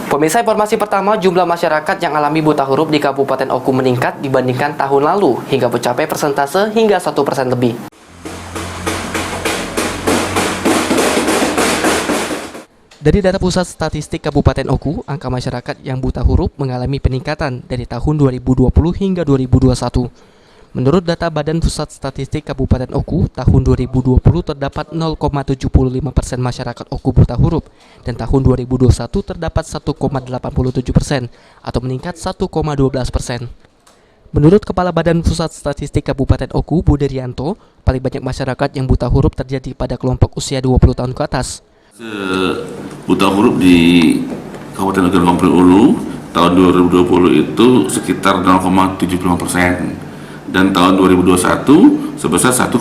Pemirsa, informasi pertama, jumlah masyarakat yang alami buta huruf di Kabupaten Oku meningkat dibandingkan tahun lalu hingga mencapai persentase hingga 1% lebih. Dari data Pusat Statistik Kabupaten Oku, angka masyarakat yang buta huruf mengalami peningkatan dari tahun 2020 hingga 2021. Menurut data Badan Pusat Statistik Kabupaten Oku, tahun 2020 terdapat 0,75% masyarakat Oku buta huruf, dan tahun 2021 terdapat 1,87% atau meningkat 1,12%. Menurut Kepala Badan Pusat Statistik Kabupaten Oku, Buderianto, paling banyak masyarakat yang buta huruf terjadi pada kelompok usia 20 tahun ke atas. Buta huruf di Kabupaten Oku Ulu tahun 2020 itu sekitar 0,75%. Dan tahun 2021 sebesar 1,87%.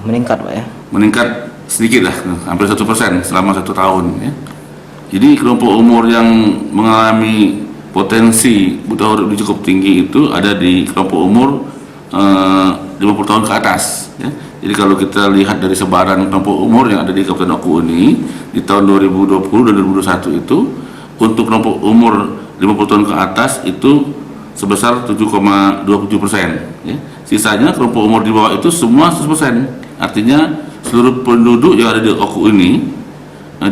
Meningkat, Pak ya? Meningkat sedikit lah, hampir 1% selama 1 tahun. Ya. Jadi kelompok umur yang mengalami potensi buta huruf cukup tinggi itu ada di kelompok umur 50 tahun ke atas. Ya. Jadi kalau kita lihat dari sebaran kelompok umur yang ada di Kabupaten Oku ini di tahun 2020 dan 2021 itu untuk kelompok umur 50 tahun ke atas itu sebesar 7,27%. Ya. Sisanya kelompok umur di bawah itu semua 100%. Artinya seluruh penduduk yang ada di Oku ini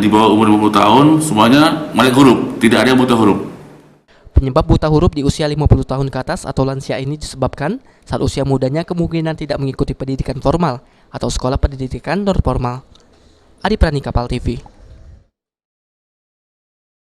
di bawah umur 50 tahun semuanya melek huruf, tidak ada yang buta huruf. Penyebab buta huruf di usia 50 tahun ke atas atau lansia ini disebabkan saat usia mudanya kemungkinan tidak mengikuti pendidikan formal atau sekolah pendidikan non formal. Adi Prani, Kapal TV.